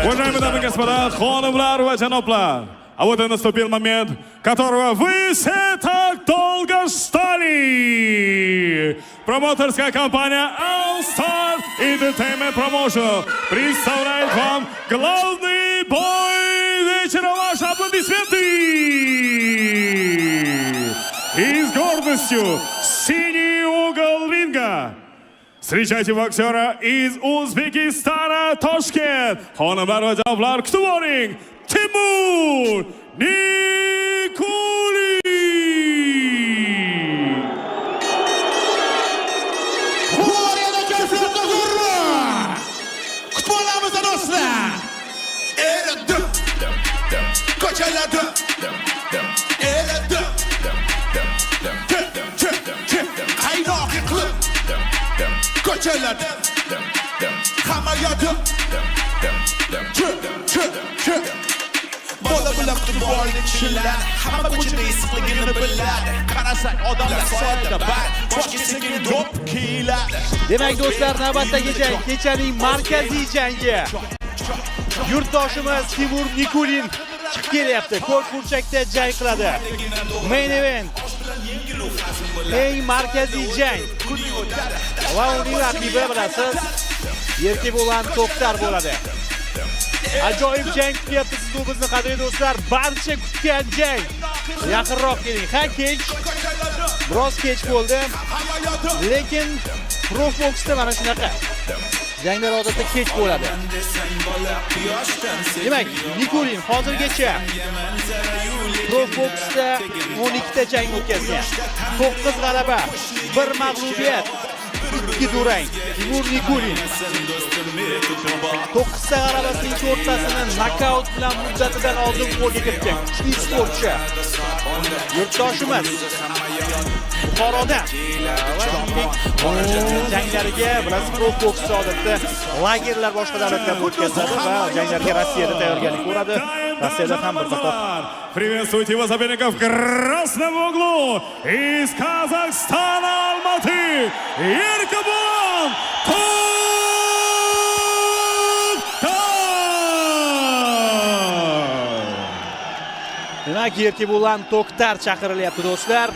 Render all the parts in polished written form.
Уважаемые дамы и господа, хонымлар и жаноплар, а вот и наступил момент, которого вы все так долго ждали. Промоторская компания All Star Entertainment Promotion представляет вам главный бой вечера. Ваши аплодисменты! И с гордостью синий угол ринга. Встречайте боксера из Узбекистана, Тошкент. Хонымлар va janoblar, kutib oling, Timur Nikulin. Orada kayfiyatda hurra! Kutib olamiz do'stlar. Elada ko'chalarda elada qaynoq qilib ko'chalarda hamma yoqda bola bilan futbolni kishilar hamma ko'chada issiqligini biladi. Qarasang odamlar soyada bor, boshqa sekin do'p kiyiladi. Demak do'stlar, navbatdagi jang kechaning markaziy jangi. Yurtdoshimiz Timur Nikulin chiqib kelyapti. Ko'k burchakda jang qiladi. Main event. Eng markaziy jang. Va uning raqibi bilasiz, Erkibo'lan To'xtar bo'ladi. Ajoyib jang kutyapti sizni bizni qadrli do'stlar. Barcha kutgan jang. Yaqinroq keling. Ha, kech. Biroz kech bo'ldi. Lekin Prof boksda mana shunaqa. Janglar odatda kech bo'ladi. Demak, Nikulin hozirgacha Prof boksda 12 ta jang o'tkazgan. 9 g'alaba, 1 mag'lubiyat, 2 durang. Timur Nikulin 9 ta g'alabasining 4 tasini nokaut bilan muddatidan oldin qo'lga kiritgan. Kuchli sportchi. Yurtdoshimiz Buxoroda janglariga bilasiz, Prof boksda odatda lagerlar boshqa davlatlarda o'tkazadi va janglarga Rossiyada tayyorgarlik ko'radi. Rossiyada ham bir qator. Приветствуйте его соперников в красном углу из Казахстана, Алматы, Erkibo'lan To'xtar. Demak, Erkibo'lan To'xtar chaqirilyapti do'stlar.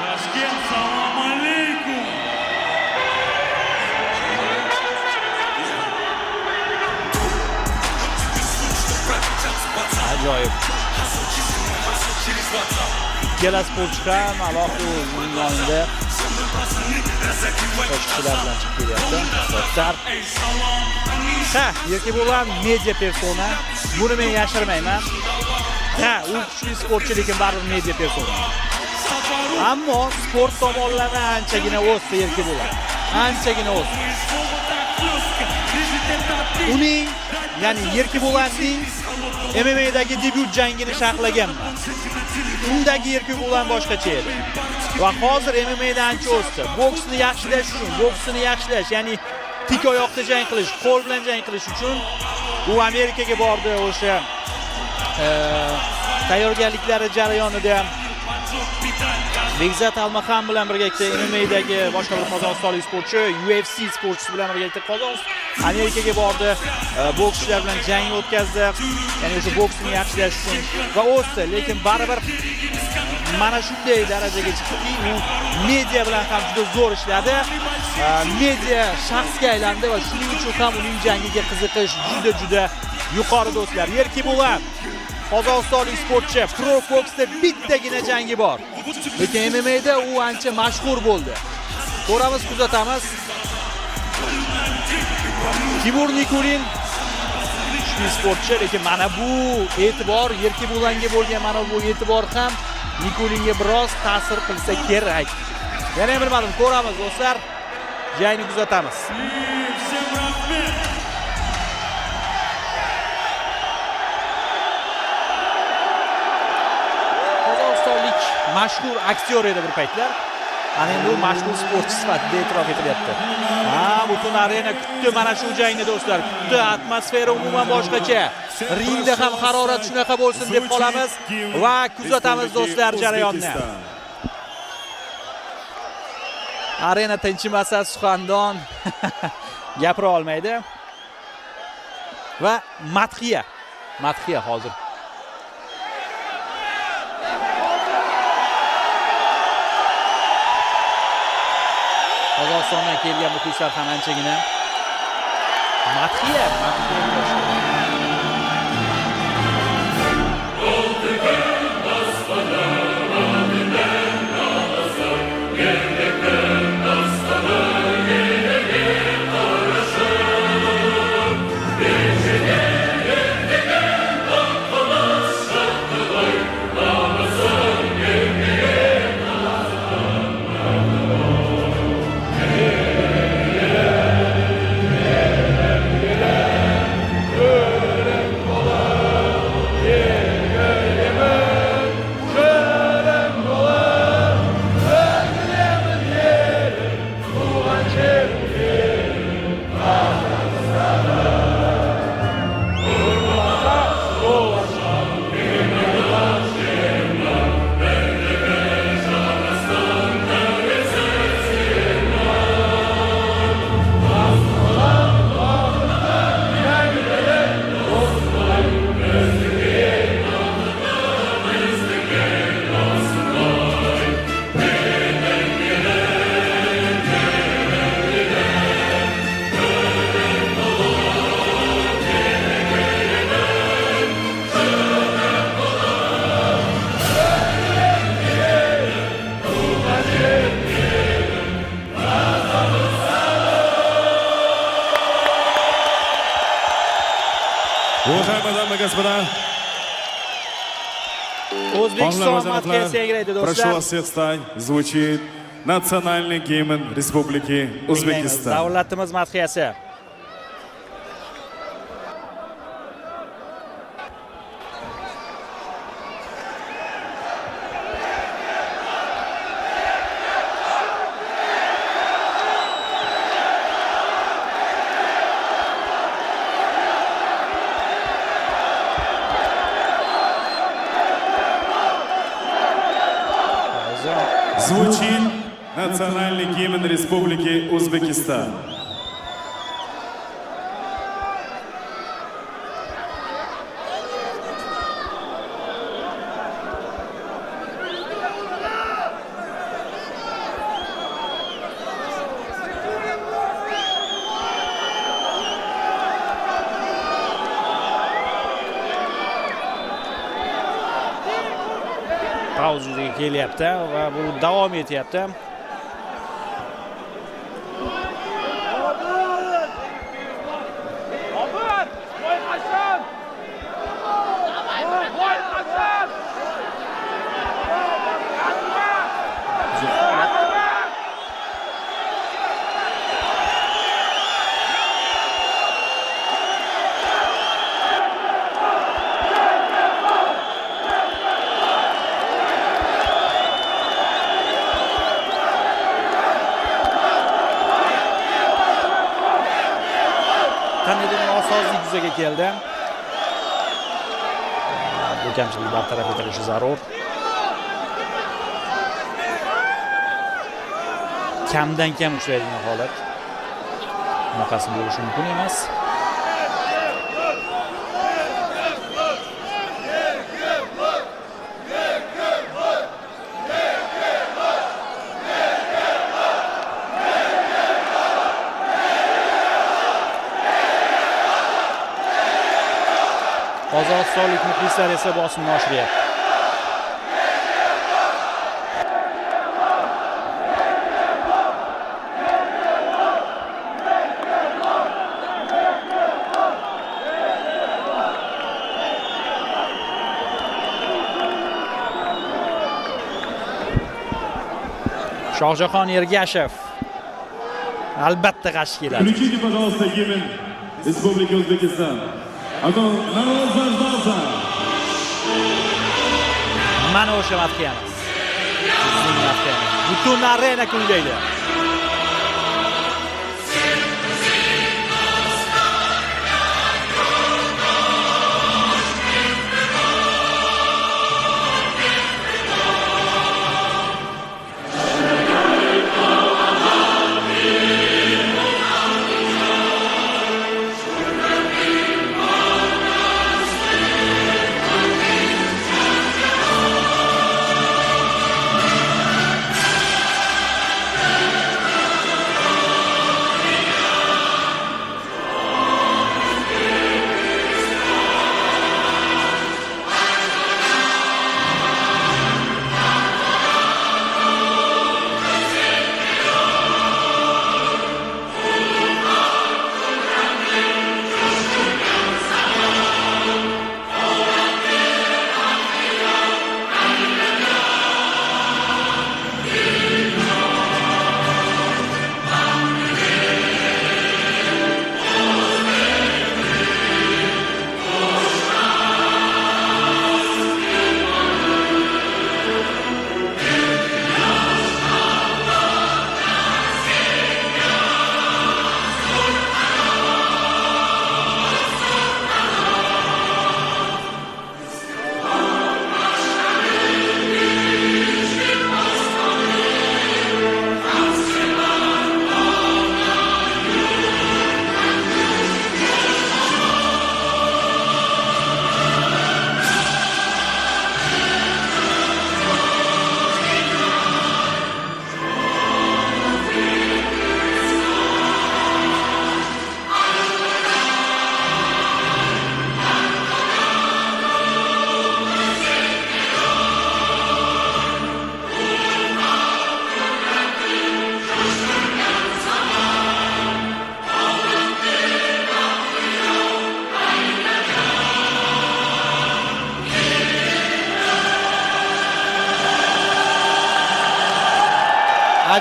Toshkent, salom alaykum. Ajoyib. Ikkala sportchi ham alohida o'zining yonida sportchilar bilan chiqib kelyapti. To'xtar. Ha, Erkibo'lan media persona. Buni men yashirmayman. Ha, u kuchli sportchi, lekin baribir media persona. Ammo sport tomonlama anchagina o'sdi Erkibo'lan. Anchagina o'sdi. Uning, ya'ni Erkibo'lanning MMA'dagi debyut jangini sharhlaganman. Undagi Erkibo'lan boshqacha edi. Va hozir MMA'da ancha o'sdi. Boksni yaxshilash uchun, boksini yaxshilash, ya'ni tik oyoqda jang qilish, qo'l bilan jang qilish uchun u Amerikaga bordi. O'sha tayyorgarliklari jarayonida Bekzat Almaxon bilan birgalikda MMA'dagi boshqa bir qozog'istonlik sportchi, UFC sportchisi bilan birgalikda Amerikaga bordi. Bokschilar bilan jang o'tkazdi. Ya'ni o'sha boksni yaxshilash uchun va o'sdi, lekin baribir mana shunday darajaga chiqdiki, u media bilan ham juda zo'r ishladi. Media shaxsga aylandi va shuning uchun ham uning jangiga qiziqish juda yuqori do'stlar. Erkibo'lan Qozog'istonlik sportchi, Prof boksda bittagina jangi bor. Lekin MMA'da u ancha mashhur bo'ldi. Ko'ramiz, kuzatamiz. Timur Nikulin kuchli sportchi, lekin mana bu e'tibor, Erkibo'langa bo'lgan mana bu e'tibor ham Nikulinga biroz ta'sir qilsa kerak. Yana ham bilmadim, ko'ramiz do'stlar. Jangni kuzatamiz. Qozog'istonlik mashhur aktyor edi bir paytlar. Ana endi u mashhur sportchi sifatida e'tirof etilyapti. Butun arena kutdi mana shu jangni do'stlar. Kutdi, atmosfera umuman boshqacha. Ringda ham harorat shunaqa bo'lsin deb qolamiz va kuzatamiz do'stlar jarayonni. Arena tinchimasa suxandon gapira olmaydi. Va Madhiya hozir. Qozog'istondan kelgan muxlislar ham anchagina. Madhiya. Уважаемые дамы и господа, O'zbekiston madhiyasi yangraydi прошу do'stlar. вас всех встать. Звучит национальный гимн Республики Узбекистан. Davlatimiz madhiyasi. Звучит национальный гимн Республики Узбекистан. Pauzaga kelyapti va bu davom etyapti. Qandaydir nosozlik yuzaga keldi. Bu kamchilikni bartaraf etilishi zarur. Kamdan kam uchraydigan holat. Bunaqasi bo'lishi mumkin emas. Qozog'istonlik muxlislar esa bosimni oshiryapti. Shohjahon Ergashev albatta qarshi keladi. Включите, пожалуйста, гимн Республики Узбекистан. А то народ заждался. Mana o'sha madhiyamiz. Bizning madhiyamiz. Butun arena kuylaydi.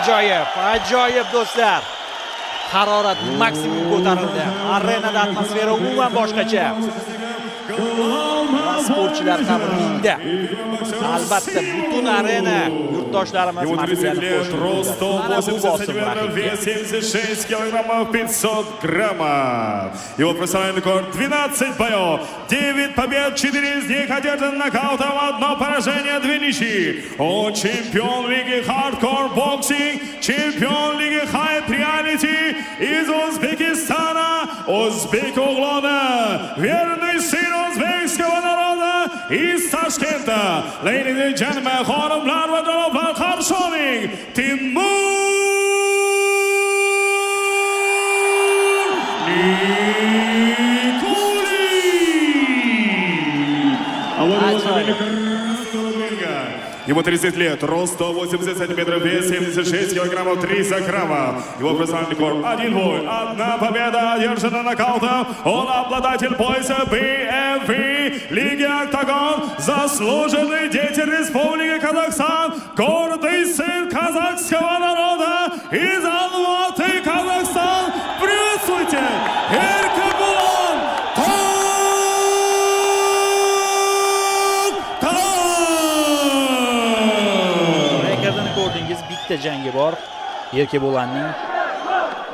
Ajoyib do'stlar. Harorat maksimum ko'tarildi. Arenada atmosfera umuman boshqacha. Sportchilar ham ringda. Albatta butun arena yurtdoshlarimiz maqsadini Рост 180 сантиметров, вес 76 килограммов 500 граммов. Его профессиональный рекорд 12 боев, 9 побед, 4 из них одержан нокаутом, 1 поражение, 2 ничьи. Он чемпион лиги Hardcore Boxing, чемпион лиги Hype Reality из Узбекистана, Узбек Углона, верный сын узбекского народа из Ташкента. Ladies and gentlemen, xonimlar va janoblar, qarshi oling, Timur Nikulin. Ему 30 лет, рост 180 сантиметров, вес 76 килограммов 300 граммов. Его профессиональный рекорд 1 бой, 1 победа, одержана нокаутом. Он обладатель пояса BFV Лиги Октагон, заслуженный деятель Республики Казахстан, гордый сын казахского народа из Алматы, Казахстан. Приветствуйте, Эркебулан ko'rdingiz, bitta jangi bor. Erkebo'lanning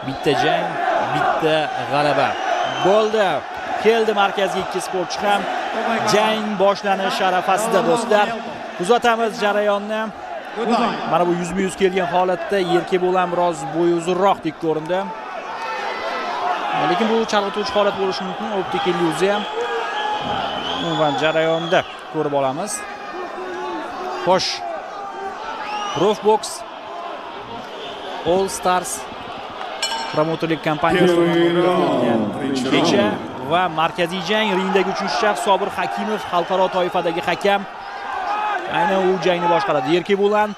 bitta jang, bitta g'alaba. Bo'ldi. Keldi markazga ikki sportchi ham. Jang boshlanish arafasida do'stlar. Uzatamiz jarayonni. Mana bu 100-100 kelgan holatda Erkebo'lan biroz bo'yi uzunroqdek ko'rindi. Lekin bu chalg'ituvchi holat bo'lishi mumkin. Optik illyuziya ham. Umuman jarayonda ko'rib olamiz. Xo'sh. Profbox All Stars promotorlik kompaniyasi kecha va markaziy jang ringdagi 3-shaxs Sobir Hakimov xalqaro toifadagi hakam. Aynan u jangni boshqaradi. Erkebo'lan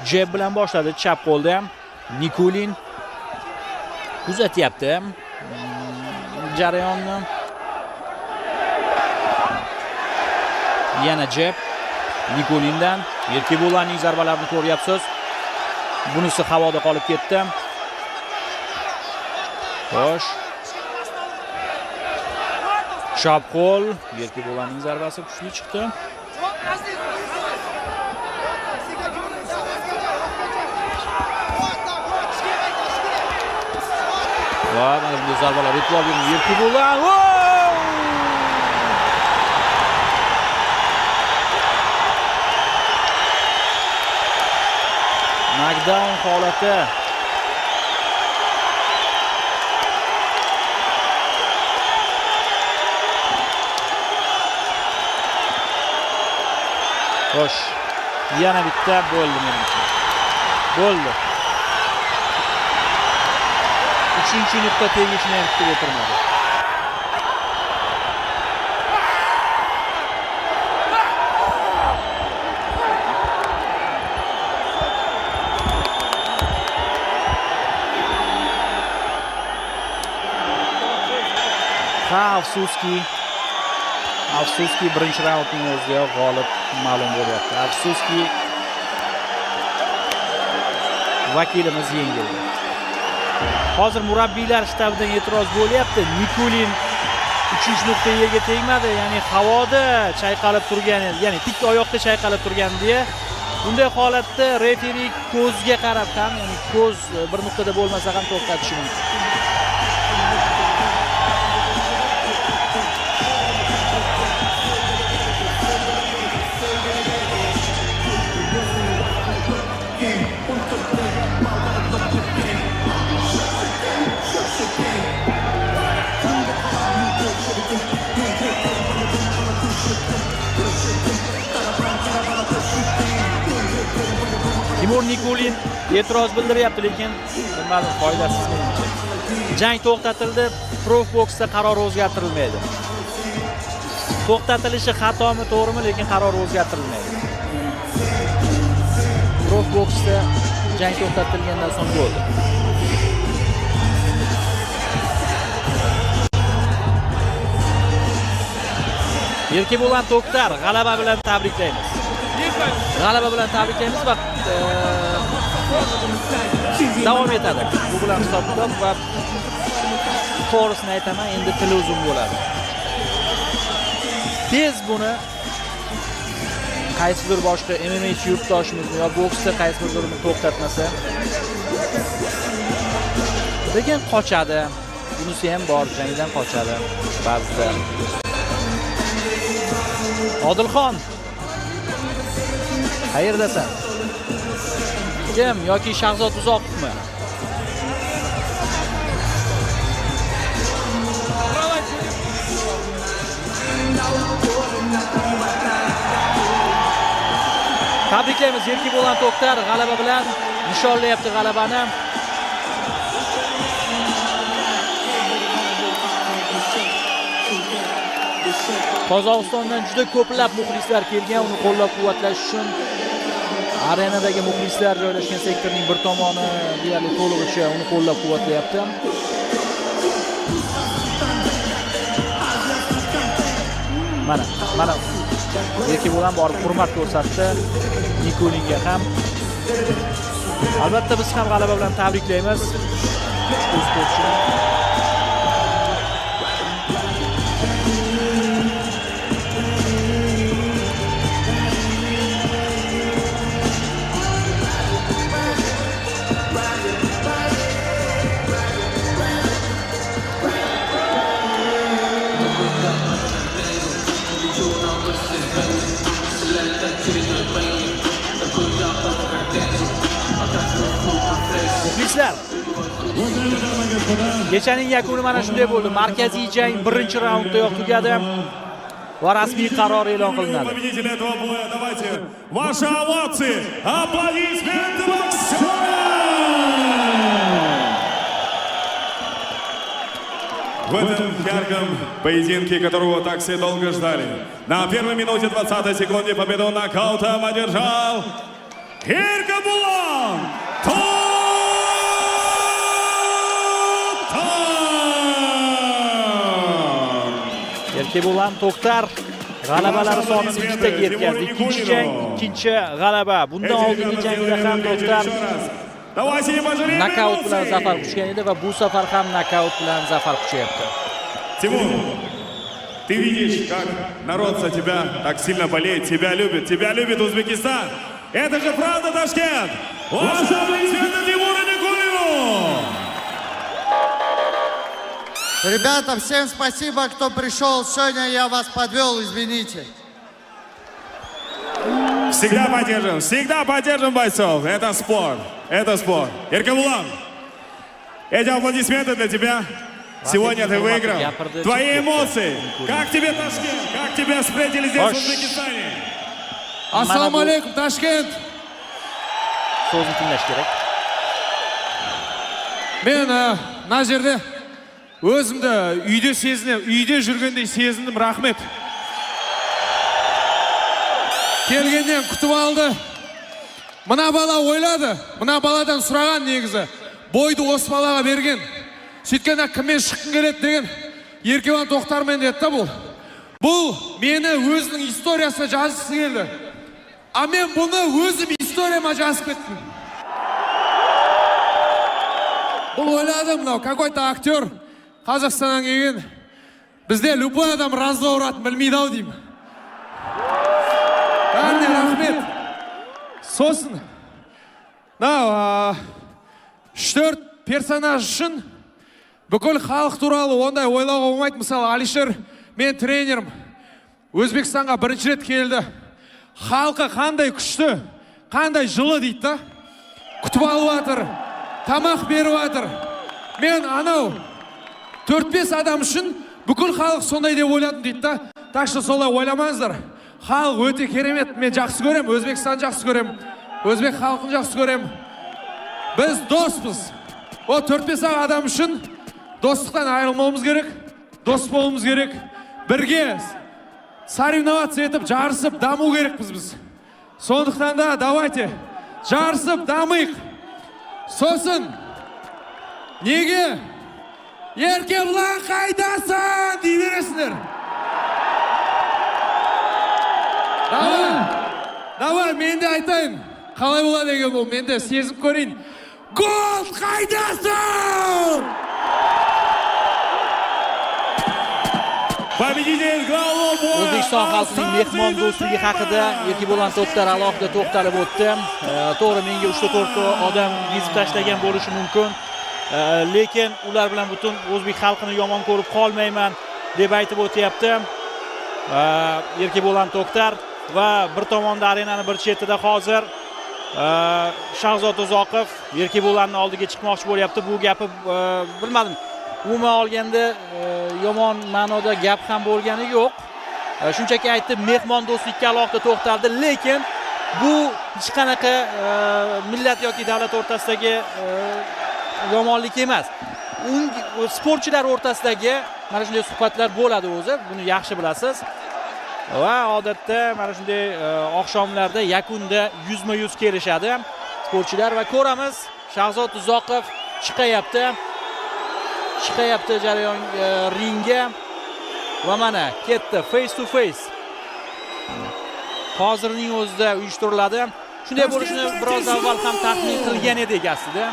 jeb bilan boshladi, chap qo'lda ham. Nikulin kuzatyapti jarayonni. Yana jeb Nikulindan. Erkebo'lanning zarbalarini ko'ryapsiz. Bunisi havoda qolib ketdi. Xo'sh. Chap qo'l. Erkebo'lanning zarbasi kuchli chiqdi. Va mana bu zarbalar e'tibor bering. Erkebo'lan. Knockdown holati. Xo'sh. Yana bitta bo'ldi menimcha. Bo'ldi. 3-nuqta tegishni ham kutib o'tirmadi. Afsuski birinchi raundning o'zida g'olib ma'lum bo'lyapti. Afsuski vakilimiz yengildi. Hozir murabbiylar shtabidan e'tiroz bo'lyapti. Nikulin 3-nuqta yerga tegmadi, ya'ni havoda chayqalib turgan, ya'ni tik oyoqda chayqalib turgan deya. Bunday holatda referi ko'zga qarab ham, ya'ni ko'z bir nuqtada bo'lmasa ham to'xtatishi mumkin. Timur Nikulin e'tiroz bildiryapti, lekin bilmadim, foydasiz menimcha. Jang to'xtatildi, Profboxda qaror o'zgartirilmaydi. To'xtatilishi xatomi, to'g'rimi, lekin qaror o'zgartirilmaydi. Profboxda jang to'xtatilgandan so'ng bo'ldi. Erkebo'lan To'xtar g'alaba bilan tabriklaymiz. G'alaba bilan tabriklaymiz va davom etadi. Bu bilan hisobda va to'g'risini aytaman, endi til uzun bo'ladi. Tez buni qaysi bir boshqa MMAchi yurtdoshimiz va boksda qaysi bir birini to'xtatmasa, lekin qochadi. Bunisi ham bor, jangdan qochadi ba'zida. Odilxon, qayerdasan? Kim yoki Shahzod Uzoqovmi? Tabriklaymiz, Erkibo'lan To'xtar g'alaba bilan nishonlayapti g'alabani. Qozog'istondan juda ko'plab muxlislar kelgan, uni qo'llab-quvvatlash uchun arenadagi muxlislar joylashgan sektorning bir tomoni deyarli to'lig'icha uni qo'llab-quvvatlayapti. Mana Erkibo'lan borib hurmat ko'rsatdi Nikolinga ham. Albatta biz ham g'alaba bilan tabriklaymiz sportchini. Muxlislar, kechaning yakuni mana shunday bo'ldi. Markaziy jang birinchi raundda tugadi va rasmiy qaror e'lon qilinadi. Победитель этого боя, давайте ваши овации, аплодисменты боксера! В этом ярком поединке, которого так все долго ждали, на первой минуте 20 секунде победу нокаутом одержал Erkibo'lan Erkibo'lan To'xtar g'alabalari sonini 2 taga yetkazdi. Ikkinchi jang, ikkinchi g'alaba. Bundan oldingi jangda ham To'xtar nokaut bilan zafar quchgan edi va bu safar ham nokaut bilan zafar quchyapti. Тимур, ты видишь, как народ за тебя так сильно болеет, тебя любит Узбекистан. Это же правда, Ташкент! Ваши аплодисменты Тимуру Никулину! Ребята, всем спасибо, кто пришел. Сегодня я вас подвел, извините. Всегда поддержим бойцов. Это спорт. Erkibo'lan, эти аплодисменты для тебя. Сегодня ты выиграл. Твои эмоции. Как тебе Ташкент? Как тебя встретили здесь, в Узбекистане? Assalomu alaykum Toshkent. So'zni tinglash kerak. Men mana yerda o'zimni uyda yurgandek sezdim, rahmat. Kelgandan kutib oldi. Mana bola o'yladi. Mana boladan so'ragan negizi. Bo'yni o'z bolaga bergan. Сөйткенде kimmen chiqqim keladi degan Erkibo'lan To'xtarmen dedi bu. Bu meni o'zining istoriyasida yozgisi keldi. A men buni o'zim istoriyama yozib ketdim. Bu o'yladim, какой-то aktyor Qozog'istondan kelgan. Bizda любой odam razzorat bilmaydi deyim. Qanday rahmat. So'sin. 4 personaj uchun бүкіл халық туралы ондай ойлауға болмайды. Мысалы, Алишер, мен тренерім. Өзбекстанға бірінші рет келді. Халқы қандай күшті, қандай жылы дейді да. Күтіп алып жатыр, тамақ беріп жатыр. Мен анау 4-5 адам үшін бүкіл халық сондай деп ойладым дейді да. Так что солай ойламаңыздар. Халық өте керемет. Мен жақсы көрем, Өзбекстан жақсы көрем. Өзбек халқын жақсы көрем. Біз доспыз. О 4-5 адам үшін достықтан айырылмауымыз керек, дос болуымыз керек. Бірге соревноваться етіп, жарысып, даму керекпіз біз. Сондықтан да, давайте, жарысып, дамайық. Сосын, неге? Еркебұлан қайдасың дей бересіңдер. Давай, мен де айтайын. Қалай болады екен бұл, мен де сезіп көрейін. Gol qaydasin! Победитель головного боя. O'zbekiston xalqining mehmon do'stligi haqida Erkibo'lan To'xtar alohida to'xtalib o'tdi. To'g'ri, menga 3-4 odam yezib tashlagan bo'lishi mumkin. Lekin ular bilan butun o'zbek xalqini yomon ko'rib qolmayman deb aytib o'tyapti. Erkibo'lan To'xtar va bir tomonda arenani bir chetida hozir Shahzod Uzoqov Erkibo'lanning oldiga chiqmoqchi bo'lyapti. Bu gapi bilmadim. Umuman olganda yomon ma'noda gap ham bo'lgani yo'q. Shunchaki aytdi, mehmon do'stlikka alohida to'xtaldi, lekin bu hech qanaqa millat yoki davlat o'rtasidagi yomonlik emas. Sportchilar o'rtasidagi mana shunday suhbatlar bo'ladi o'zi, buni yaxshi bilasiz. Va odatda mana shunday oqshomlarda yakunda yuzma-yuz kelishadi sportchilar va ko'ramiz, Shahzod Uzoqov chiqayapti jarayon ringga va mana ketdi face to face. Hozirning o'zida uyushtiriladi. Shunday bo'lishini biroz avval ham taxmin qilgan edik aslida.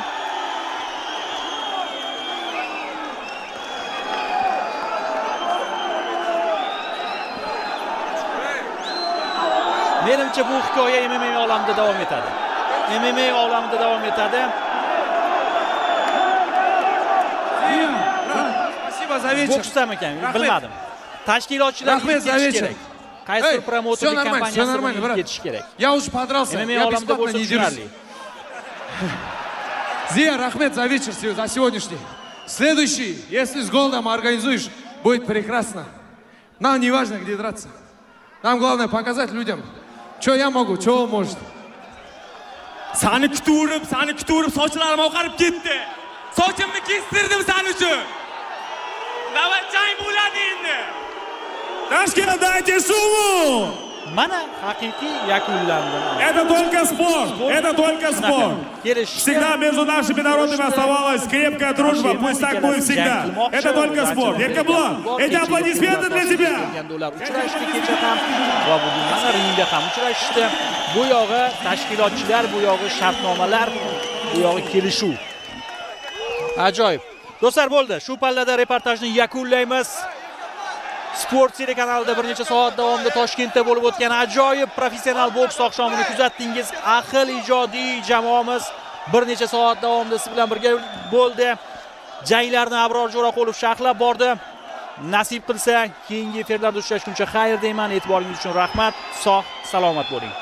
Menimcha bu hikoya MMA olamida davom etadi. MMA olamida davom etadi. Спасибо за вечер. Boksdan ekan, bilmadim. Tashkilotchilar ketish kerak. Qaysi promotorlik kompaniyasi ketish kerak. Я уже подрался. MMA Я olamida бесплатно bo'lsa не держусь. tushunarli. Зия, Рахмет за вечер, за сегодняшний. Следующий, если с голодом организуешь, будет прекрасно. Нам не важно, где драться. Нам главное показать людям, что я могу, что он может. Seni kutib sochlarim oqarib ketdi. Sochimni kestirdim sen uchun. Navbatchang bo'ladi endi. Tashkent, дайте сумму! Mana haqiqiy yakunlandi. Это только спорт. Это только спорт. Всегда между нашими народами оставалась крепкая дружба. Пусть так будет всегда. Это только спорт. Erkibo'lan, эти аплодисменты для тебя. Uchrashdi kecha ham va bugun mana ringda ham uchrashdi. Bu yog'i tashkilotchilar, bu yog'i shartnomalar, bu yog'i kelishuv. Ajoyib. Do'stlar, bo'ldi. Shu pallada reportajni yakunlaymiz. Sport telekanalida bir necha soat davomida Toshkentda bo'lib o'tgan ajoyib professional boks oqshomini kuzatdingiz. Ahil ijodiy jamoamiz bir necha soat davomida siz bilan birga bo'ldi. Janglarni Abror Jo'raqulov sharhlab bordi. Nasib qilsa, keyingi efirlarda uchrashguncha xayr deyman. E'tiboringiz uchun rahmat. Sog', salomat bo'ling.